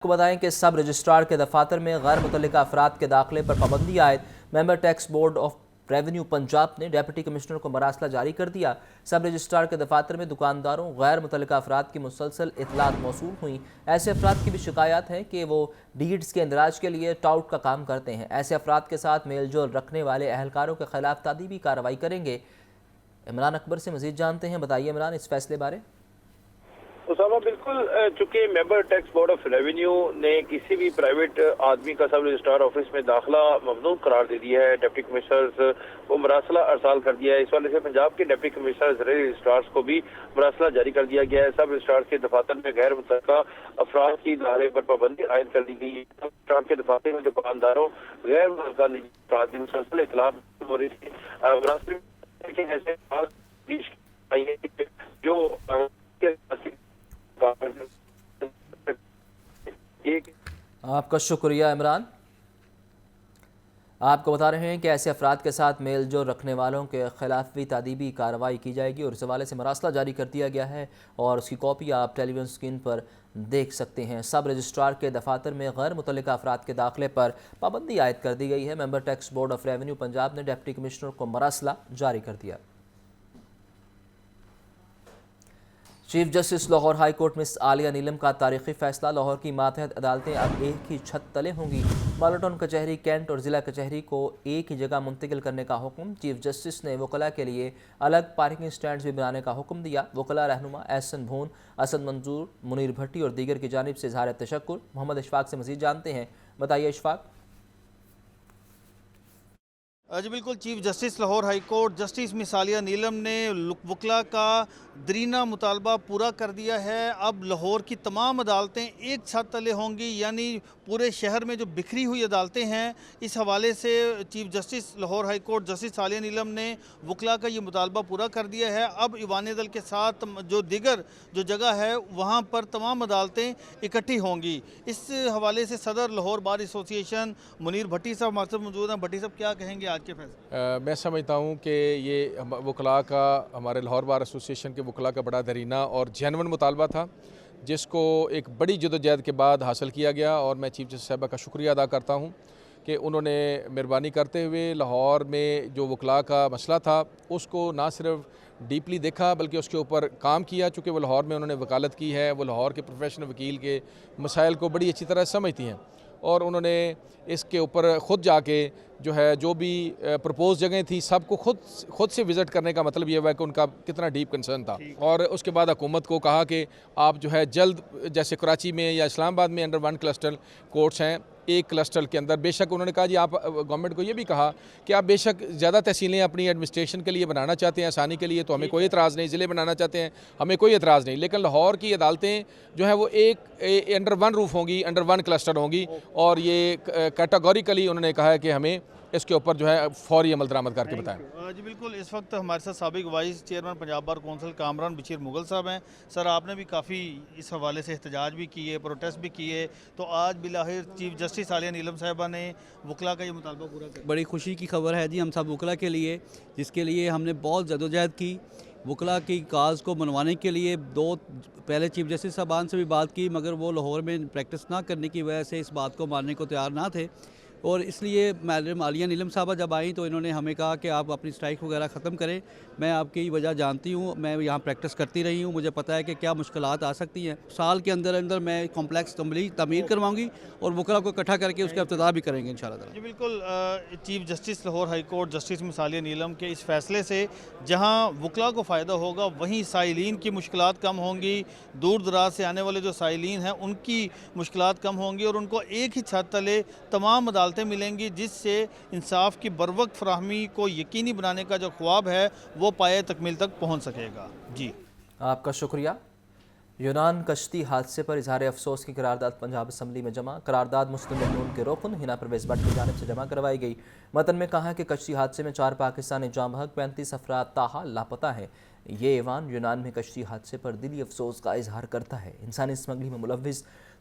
کو بتائیں کہ سب رجسٹرار کے دفاتر میں غیر متعلقہ افراد کے داخلے پر پابندی عائد member tax board of revenue Punjab نے ڈپٹی کمشنر کو مراسلہ جاری کر دیا۔ سب رجسٹرار کے دفاتر میں دکانداروں غیر متعلقہ افراد کی مسلسل اطلاعات موصول ہوئیں۔ ایسے افراد کی بھی شکایات ہیں کہ وہ ڈیڈز کے اندراج کے لیے ٹاؤٹ کا کام کرتے ہیں۔ ایسے افراد کے ساتھ میل جول رکھنے والے اہلکاروں کے خلاف تادیبی کارروائی کریں گے۔ عمران اکبر سے مزید جانتے ہیں۔ بتائیے عمران، اس فیصلے بارے۔ اسامہ، بالکل، چونکہ ممبر ٹیکس بورڈ آف ریونیو نے کسی بھی پرائیویٹ آدمی کا سب رجسٹرار آفس میں داخلہ ممنوع قرار دے دیا ہے۔ ڈپٹی کمشنرز کو مراسلہ ارسال کر دیا ہے۔ اس والے سے پنجاب کے ڈپٹی کمشنر رجسٹرارز کو بھی مراسلہ جاری کر دیا گیا ہے۔ سب رجسٹرارز کے دفاتر میں غیر متعلقہ افراد کی داخلے پر پابندی عائد کر دی گئی ہے۔ سب رجسٹرار کے دفاتر میں دکانداروں غیر متعلقہ افراد کی مسلسل اطلاعات ہو رہی تھی۔ مراسلے کے ایسے جو آپ کا شکریہ عمران۔ آپ کو بتا رہے ہیں کہ ایسے افراد کے ساتھ میل جول رکھنے والوں کے خلاف بھی تادیبی کارروائی کی جائے گی اور اس حوالے سے مراسلہ جاری کر دیا گیا ہے اور اس کی کاپی آپ ٹیلی ویژن اسکرین پر دیکھ سکتے ہیں۔ سب رجسٹرار کے دفاتر میں غیر متعلقہ افراد کے داخلے پر پابندی عائد کر دی گئی ہے۔ Member tax board of revenue Punjab نے ڈپٹی کمشنر کو مراسلہ جاری کر دیا۔ Chief justice Lahore high court miss Aalia Neelum کا تاریخی فیصلہ۔ لاہور کی ماتحت عدالتیں اب ایک ہی چھت تلے ہوں گی۔ مالٹون کچہری کینٹ اور ضلع کچہری کو ایک ہی جگہ منتقل کرنے کا حکم۔ چیف جسٹس نے وکلاء کے لیے الگ پارکنگ سٹینڈز بھی بنانے کا حکم دیا۔ وکلاء رہنما احسن بھون، اسد منظور، منیر بھٹی اور دیگر کی جانب سے اظہار تشکر۔ محمد اشفاق سے مزید جانتے ہیں۔ بتائیے اشفاق۔ جی بالکل، chief justice Lahore high court justice miss Aalia Neelum نے وکلاء کا درینہ مطالبہ پورا کر دیا ہے۔ اب لاہور کی تمام عدالتیں ایک چھت تلے ہوں گی، یعنی پورے شہر میں جو بکھری ہوئی عدالتیں ہیں، اس حوالے سے chief justice Lahore high court justice Aalia Neelum نے وکلاء کا یہ مطالبہ پورا کر دیا ہے۔ اب ایوان عدل کے ساتھ جو دیگر جو جگہ ہے وہاں پر تمام عدالتیں اکٹھی ہوں گی۔ اس حوالے سے صدر لاہور بار ایسوسی ایشن منیر بھٹی صاحب ہمارے ساتھ موجود ہیں۔ بھٹی صاحب، کیا کہیں گے آج کے فیصلے؟ میں سمجھتا ہوں کہ یہ وکلاء کا، ہمارے لاہور بار ایسوسی ایشن کے وکلاء کا بڑا درینہ اور جینون مطالبہ تھا، جس کو ایک بڑی جدوجہد کے بعد حاصل کیا گیا، اور میں چیف جسٹس صاحبہ کا شکریہ ادا کرتا ہوں کہ انہوں نے مہربانی کرتے ہوئے لاہور میں جو وکلاء کا مسئلہ تھا اس کو نہ صرف ڈیپلی دیکھا بلکہ اس کے اوپر کام کیا۔ چونکہ وہ لاہور میں انہوں نے وکالت کی ہے، وہ لاہور کے پروفیشنل وکیل کے مسائل کو بڑی اچھی طرح سمجھتی ہیں، اور انہوں نے اس کے اوپر خود جا کے جو ہے جو بھی پرپوز جگہیں تھی سب کو خود سے وزٹ کرنے کا مطلب یہ ہوا کہ ان کا کتنا ڈیپ کنسرن تھا، اور اس کے بعد حکومت کو کہا کہ آپ جو ہے جلد، جیسے کراچی میں یا اسلام آباد میں انڈر ون کلسٹر کورٹس ہیں، ایک کلسٹر کے اندر، بے شک انہوں نے کہا جی آپ گورنمنٹ کو یہ بھی کہا کہ آپ بے شک زیادہ تحصیلیں اپنی ایڈمنسٹریشن کے لیے بنانا چاہتے ہیں، آسانی کے لیے، تو ہمیں کوئی اعتراض نہیں، ضلع بنانا چاہتے ہیں ہمیں کوئی اعتراض نہیں، لیکن لاہور کی عدالتیں جو ہیں وہ ایک انڈر ون روف ہوں گی، انڈر ون کلسٹر ہوں گی، اور یہ کیٹاگوریکلی انہوں نے کہا ہے کہ ہمیں اس کے اوپر جو ہے فوری عمل درآمد کر کے بتائیں۔ جی بالکل، اس وقت ہمارے ساتھ سابق vice chairman Punjab bar council Kamran Bashir Mughal صاحب ہیں۔ سر، آپ نے بھی کافی اس حوالے سے احتجاج بھی کیے، پروٹیسٹ بھی کیے، تو آج بالآخر چیف جسٹس عالیہ نیلم صاحبہ نے وکلاء کا یہ مطالبہ پورا کر دیا۔ بڑی خوشی کی خبر ہے جی ہم سب وکلاء کے لیے، جس کے لیے ہم نے بہت جدوجہد کی۔ وکلاء کی کاز کو منوانے کے لیے پہلے چیف جسٹس صاحبان سے بھی بات کی، مگر وہ لاہور میں پریکٹس نہ کرنے کی وجہ سے اس بات کو ماننے کو تیار نہ تھے، اور اس لیے میڈم عالیہ نیلم صاحبہ جب آئیں تو انہوں نے ہمیں کہا کہ آپ اپنی اسٹرائک وغیرہ ختم کریں۔ میں آپ کی وجہ جانتی ہوں، میں یہاں پریکٹس کرتی رہی ہوں، مجھے پتہ ہے کہ کیا مشکلات آ سکتی ہیں۔ سال کے اندر اندر میں کمپلیکس تعمیر کرواؤں گی اور وکلاء کو اکٹھا کر کے اس کا افتتاح بھی کریں گے انشاءاللہ۔ جی بالکل، chief justice Lahore high court justice miss Aalia Neelum کے اس فیصلے سے جہاں وکلاء کو فائدہ ہوگا وہیں سائلین کی مشکلات کم ہوں گی، دور دراز سے آنے والے جو سائلین ہیں ان کی مشکلات کم ہوں گی، اور ان کو ایک ہی چھت تلے تمام عدالتیں ملیں گی، جس سے انصاف کی بروقت فراہمی کو یقینی بنانے کا جو خواب ہے وہ پائے تکمیل تک پہنچ سکے گا۔ جی آپ کا شکریہ۔ یونان کشتی حادثے پر اظہار افسوس کی قرارداد پنجاب اسمبلی میں جمع۔ قرارداد مسلم لیگ نون کے رکن ہنا پرویز بٹ کی جانب سے جمع کروائی گئی۔ متن میں کہا کہ کشتی حادثے میں 4 پاکستانی جاں بحق، 35 افراد تاحال لاپتہ ہیں۔ یہ ایوان یونان میں کشتی حادثے پر دلی افسوس کا اظہار کرتا ہے۔ انسانی اسمگلنگ میں ملوث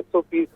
SOPs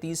30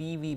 PV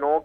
9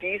30